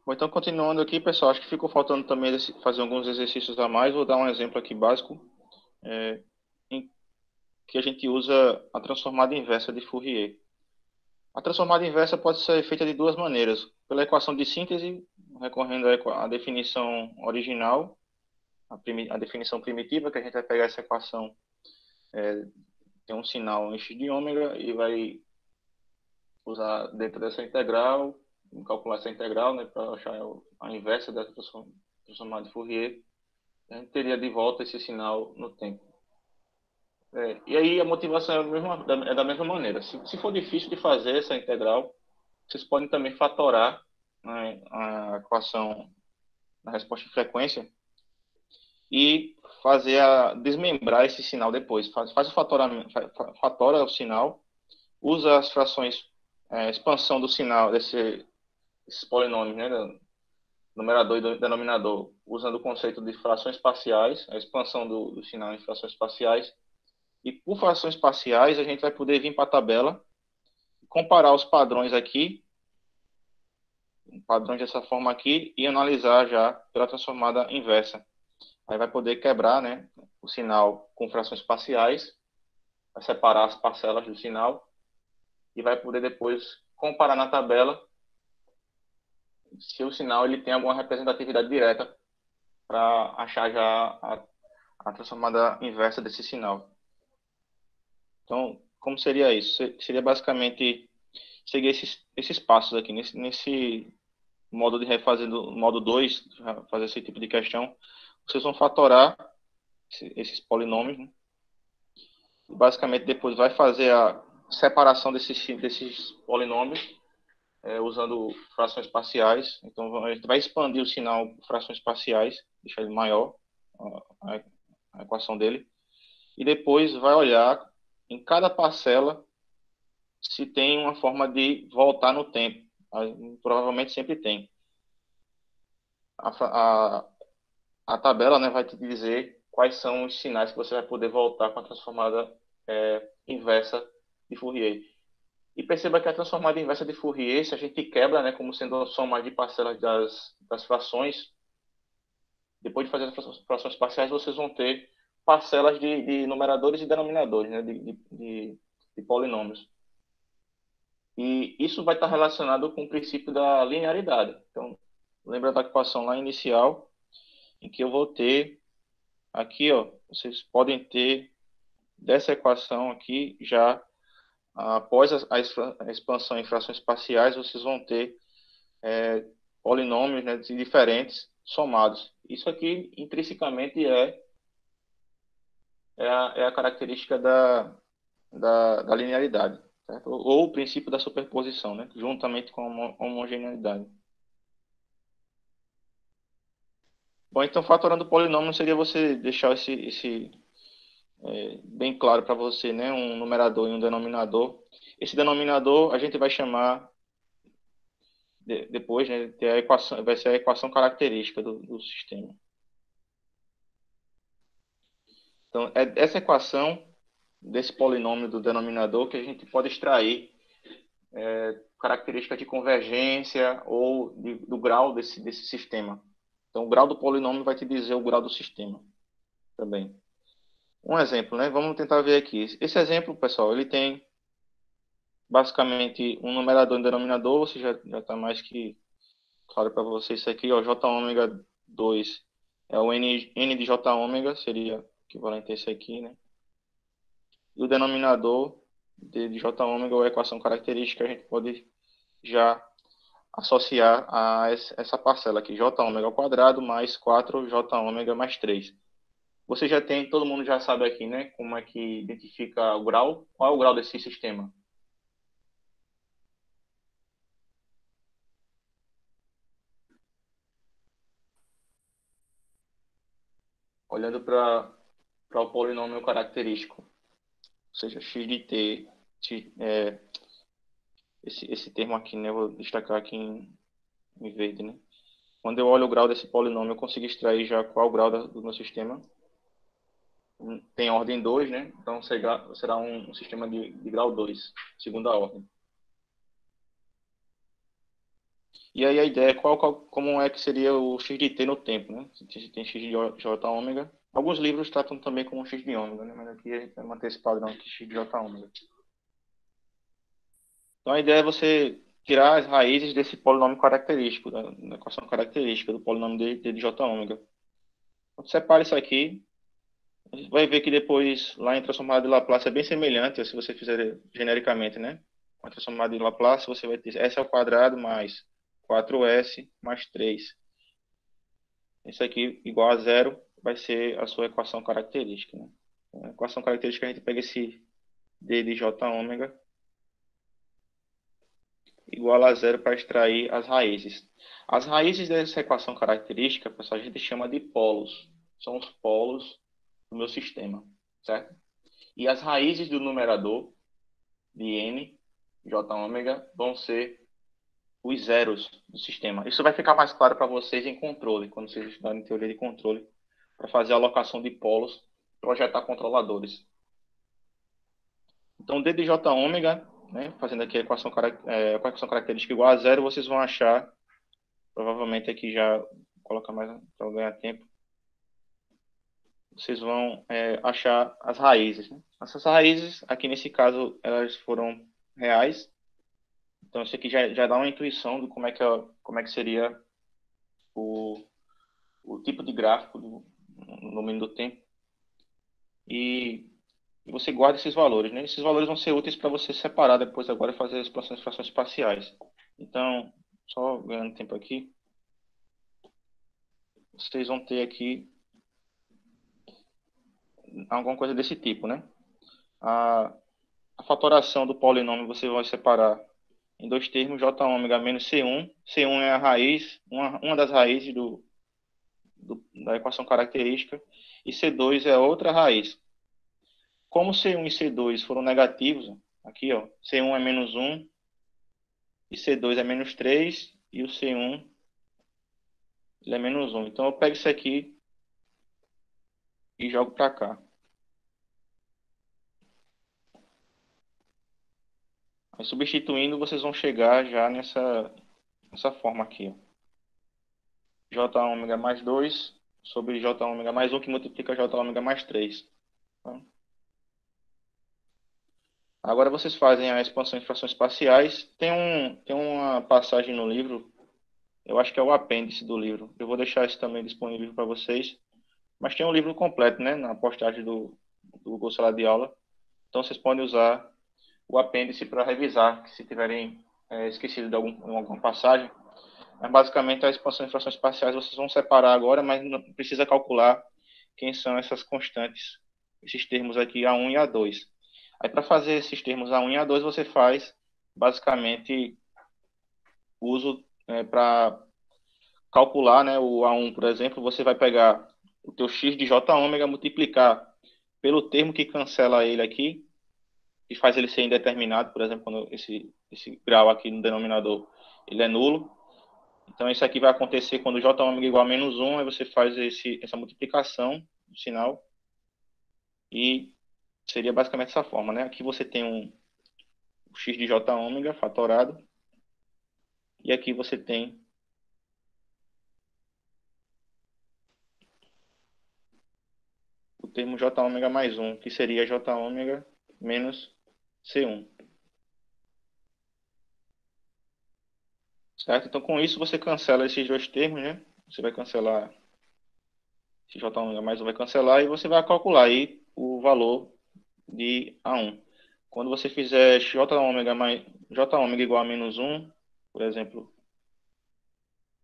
Bom, então, continuando aqui, pessoal, acho que ficou faltando também fazer alguns exercícios a mais. Vou dar um exemplo aqui básico, em que a gente usa a transformada inversa de Fourier. A transformada inversa pode ser feita de duas maneiras. Pela equação de síntese, recorrendo à definição original, a definição primitiva, que a gente vai pegar essa equação, tem um sinal em x de ômega, e vai usar dentro dessa integral, calcular essa integral, né, para achar a inversa da transformada de Fourier. A gente teria de volta esse sinal no tempo. E aí a motivação é da mesma maneira. Se for difícil de fazer essa integral, vocês podem também fatorar, né, a equação na resposta de frequência e desmembrar esse sinal depois. Faz o fatoramento, fatora o sinal, usa as frações, expansão do sinal esses polinômios, né, numerador e denominador, usando o conceito de frações parciais, a expansão do sinal em frações parciais. E por frações parciais, a gente vai poder vir para a tabela, comparar os padrões aqui, padrões dessa forma aqui, e analisar já pela transformada inversa. Aí vai poder quebrar, né, o sinal com frações parciais, vai separar as parcelas do sinal, e vai poder depois comparar na tabela se o sinal ele tem alguma representatividade direta para achar já a transformada inversa desse sinal. Então, como seria isso? Seria basicamente seguir esses passos aqui. Nesse modo de refazer, do modo 2, fazer esse tipo de questão, vocês vão fatorar esses polinômios, né? E basicamente, depois vai fazer a separação desses polinômios, usando frações parciais. Então, a gente vai expandir o sinal por frações parciais, deixar ele maior, a equação dele. E depois vai olhar em cada parcela se tem uma forma de voltar no tempo. Provavelmente sempre tem. A tabela, né, vai te dizer quais são os sinais que você vai poder voltar com a transformada inversa de Fourier. E perceba que a transformada inversa de Fourier, se a gente quebra, né, como sendo a soma de parcelas das frações, depois de fazer as frações parciais, vocês vão ter parcelas de numeradores e denominadores, né, de polinômios. E isso vai estar relacionado com o princípio da linearidade. Então, lembra da equação lá inicial, em que eu vou ter aqui, ó, vocês podem ter dessa equação aqui, já após a expansão em frações parciais, vocês vão ter polinômios, né, diferentes somados. Isso aqui, intrinsecamente, é a característica da linearidade, certo? Ou o princípio da superposição, né, juntamente com a homogeneidade. Bom, então, fatorando o polinômio seria você deixar bem claro para você, né, um numerador e um denominador. Esse denominador a gente vai chamar depois, né, ter a equação, vai ser a equação característica do sistema. Então, é essa equação desse polinômio do denominador que a gente pode extrair características de convergência ou do grau desse sistema. Então, o grau do polinômio vai te dizer o grau do sistema também. Um exemplo, né? Vamos tentar ver aqui. Esse exemplo, pessoal, ele tem basicamente um numerador e um denominador. Você já está mais que claro para você isso aqui, ó, J ômega 2 é o N de J ômega, seria equivalente a esse aqui, né? E o denominador de J ômega, ou a equação característica, a gente pode já associar a essa parcela aqui, J ômega ao quadrado mais 4J ômega mais 3. Você já tem, todo mundo já sabe aqui, né? Como é que identifica o grau. Qual é o grau desse sistema? Olhando para o polinômio característico, ou seja, x de t, esse termo aqui, né? Eu vou destacar aqui em verde, né? Quando eu olho o grau desse polinômio, eu consigo extrair já qual o grau do meu sistema. Tem ordem 2, né? Então será um sistema de grau 2, segunda ordem. E aí a ideia é como é que seria o x de t no tempo, né? Se tem x de j ômega. Alguns livros tratam também como x de ômega, né? Mas aqui a gente vai manter esse padrão aqui, x de j ômega. Então a ideia é você tirar as raízes desse polinômio característico, da equação característica do polinômio de j ômega. Quando separa isso aqui, a gente vai ver que depois, lá em transformada de Laplace, é bem semelhante, se você fizer genericamente, né? Com a transformada de Laplace, você vai ter s ao quadrado mais 4s mais 3. Isso aqui igual a zero vai ser a sua equação característica, né? A equação característica a gente pega esse d de j ômega igual a zero para extrair as raízes. As raízes dessa equação característica, pessoal, a gente chama de polos. São os polos do meu sistema, certo? E as raízes do numerador de n, j ômega, vão ser os zeros do sistema. Isso vai ficar mais claro para vocês em controle, quando vocês estudarem teoria de controle, para fazer a alocação de polos, projetar controladores. Então, d de j ômega, né, fazendo aqui a equação característica igual a zero, vocês vão achar, provavelmente aqui já, vou colocar mais para ganhar tempo, vocês vão achar as raízes. Né? Essas raízes, aqui nesse caso, elas foram reais. Então, isso aqui já dá uma intuição de como é que seria o, o tipo de gráfico no domínio do tempo. E você guarda esses valores, né? Esses valores vão ser úteis para você separar depois agora e fazer as expansões de frações parciais. Então, só ganhando tempo aqui, vocês vão ter aqui alguma coisa desse tipo, né? A, a fatoração do polinômio você vai separar em dois termos, j ômega menos C1. C1 é a raiz, uma das raízes da equação característica, e C2 é outra raiz. Como C1 e C2 foram negativos, aqui ó, C1 é menos 1 e C2 é menos 3 e o C1 ele é menos 1. Então eu pego isso aqui e jogo para cá. Aí, substituindo, vocês vão chegar já nessa forma aqui. Ó. J ômega mais 2 sobre J ômega mais 1 que multiplica J ômega mais 3. Tá? Agora vocês fazem a expansão em frações parciais. Tem uma passagem no livro, eu acho que é o apêndice do livro. Eu vou deixar isso também disponível para vocês. Mas tem um livro completo, né, na postagem do Google Sala de Aula. Então vocês podem usar o apêndice para revisar, se tiverem esquecido de alguma passagem. Mas basicamente a expansão em frações parciais vocês vão separar agora, mas não precisa calcular quem são essas constantes, esses termos aqui A1 e A2. Aí para fazer esses termos A1 e A2 você faz basicamente uso para calcular, né, o A1, por exemplo, você vai pegar o teu x de j ômega, multiplicar pelo termo que cancela ele aqui, e faz ele ser indeterminado, por exemplo, quando esse grau aqui no denominador ele é nulo. Então, isso aqui vai acontecer quando j ômega é igual a menos 1, aí você faz essa multiplicação do sinal, e seria basicamente essa forma, né? Aqui você tem o x de j ômega fatorado, e aqui você tem o termo j ômega mais 1, que seria j ômega menos C1. Certo? Então, com isso, você cancela esses dois termos, né? Você vai cancelar, esse j ômega mais 1 vai cancelar, e você vai calcular aí o valor de A1. Quando você fizer j ômega igual a menos 1, por exemplo,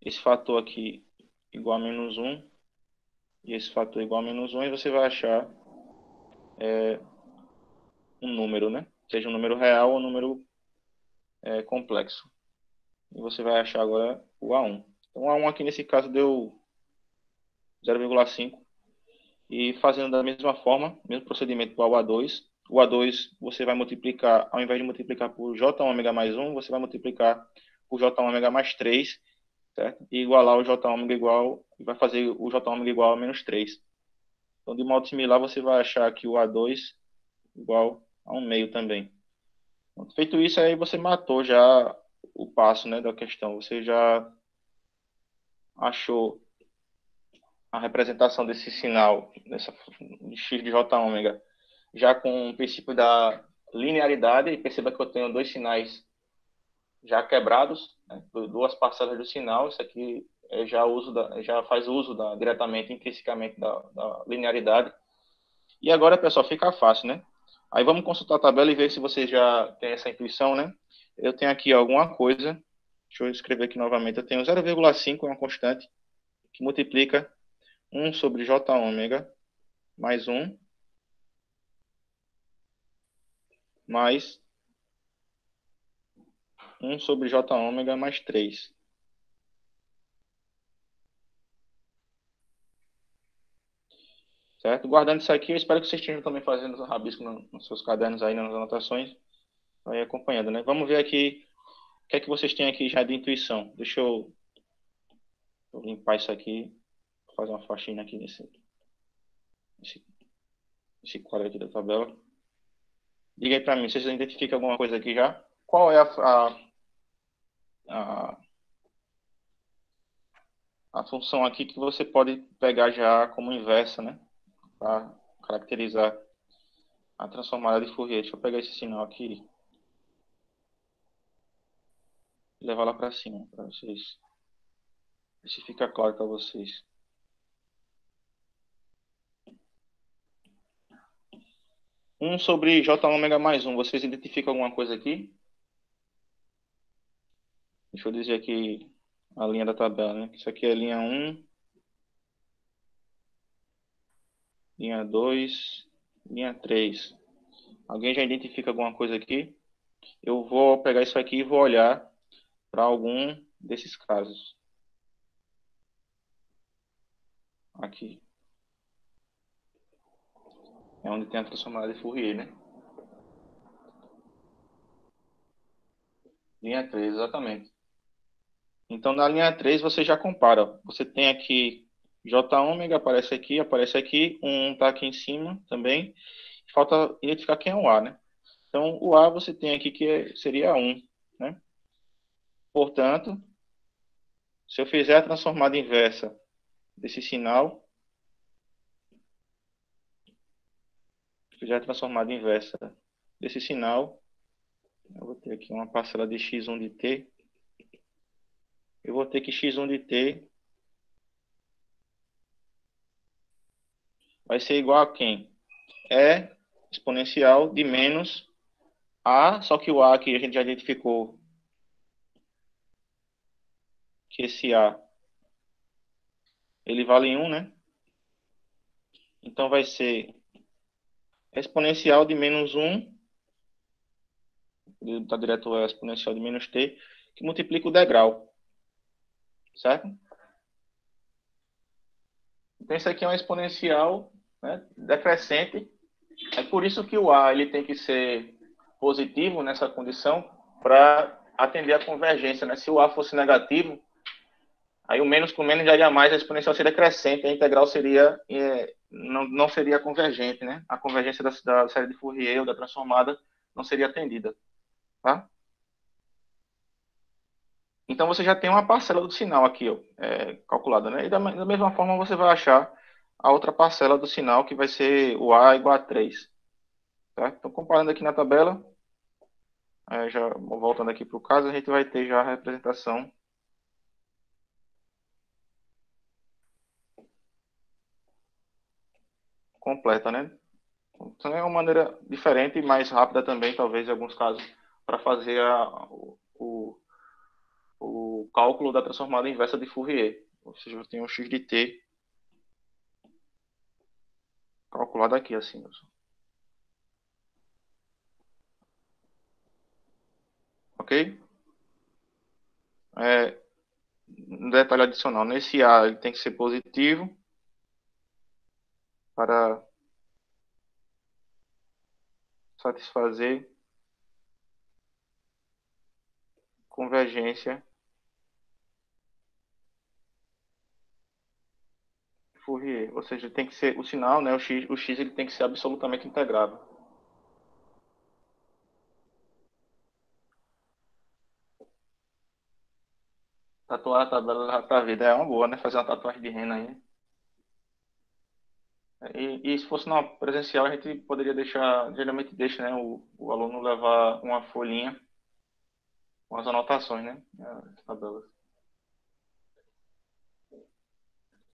esse fator aqui igual a menos 1, e esse fator igual a menos 1, e você vai achar um número, né? Seja um número real ou um número complexo. E você vai achar agora o A1. Então, o A1 aqui nesse caso deu 0,5. E fazendo da mesma forma, mesmo procedimento para o A2. O A2 você vai multiplicar, ao invés de multiplicar por J ômega mais 1, você vai multiplicar por J ômega mais 3, certo? E igualar o J ômega igual, e vai fazer o J ômega igual a menos 3. Então, de modo similar, você vai achar aqui o A2 igual a 1 meio também. Feito isso, aí você matou já o passo, né, da questão. Você já achou a representação desse sinal, de x de j ômega, já com o princípio da linearidade, e perceba que eu tenho dois sinais já quebrados, né, duas parcelas do sinal. Isso aqui já faz uso diretamente, intrinsecamente da linearidade. E agora, pessoal, fica fácil, né? Aí vamos consultar a tabela e ver se você já tem essa intuição, né? Eu tenho aqui alguma coisa, deixa eu escrever aqui novamente, eu tenho 0,5, é uma constante, que multiplica 1 sobre j ômega mais 1 mais 1 sobre j ômega mais 3. Certo? Guardando isso aqui, eu espero que vocês estejam também fazendo rabisco nos seus cadernos aí, nas anotações, aí acompanhando, né? Vamos ver aqui o que é que vocês têm aqui já de intuição. Deixa eu limpar isso aqui, fazer uma faxina aqui nesse, nesse quadro aqui da tabela. Diga aí para mim, vocês identificam alguma coisa aqui já? Qual é a, a função aqui que você pode pegar já como inversa, né? Para caracterizar a transformada de Fourier. Deixa eu pegar esse sinal aqui e levar lá para cima, para vocês. Ver se fica claro para vocês. Um sobre j ômega mais um. Vocês identificam alguma coisa aqui? Deixa eu dizer aqui a linha da tabela, né? Isso aqui é linha 1, linha 2, linha 3. Alguém já identifica alguma coisa aqui? Eu vou pegar isso aqui e vou olhar para algum desses casos. Aqui. É onde tem a transformada de Fourier, né? Linha 3, exatamente. Então, na linha 3, você já compara. Você tem aqui j ômega, aparece aqui. Um está aqui em cima também. Falta identificar quem é o A, né? Então, o A você tem aqui que seria 1, né? Portanto, se eu fizer a transformada inversa desse sinal, fizer a transformada inversa desse sinal, eu vou ter aqui uma parcela de x1 de t. Eu vou ter que x1 de t vai ser igual a quem? É exponencial de menos a, só que o a aqui a gente já identificou que esse a ele vale 1, né? Então vai ser exponencial de menos 1, está direto a exponencial de menos t, que multiplica o degrau, certo? Então isso aqui é uma exponencial, né, decrescente. É por isso que o a ele tem que ser positivo nessa condição para atender a convergência, né? Se o a fosse negativo, aí o menos com menos daria mais, a exponencial seria crescente, a integral seria não seria convergente, né? A convergência da série de Fourier ou da transformada não seria atendida, tá? Então você já tem uma parcela do sinal aqui, ó, calculada, né? E da mesma forma você vai achar a outra parcela do sinal, que vai ser o A igual a 3. Tá? Então, comparando aqui na tabela, já voltando aqui para o caso, a gente vai ter já a representação completa, né? Então é uma maneira diferente e mais rápida também, talvez, em alguns casos, para fazer o cálculo da transformada inversa de Fourier. Ou seja, eu tenho um x de t calculado aqui, assim. Ok? É, um detalhe adicional, nesse A ele tem que ser positivo para satisfazer convergência Fourier. Ou seja, tem que ser o sinal, né, o x ele tem que ser absolutamente integrável. Tatuar a tabela da pra vida é uma boa, né? Fazer uma tatuagem de rena aí. E se fosse na presencial, a gente poderia deixar, geralmente deixa, né, o aluno levar uma folhinha com as anotações, né? As tabelas.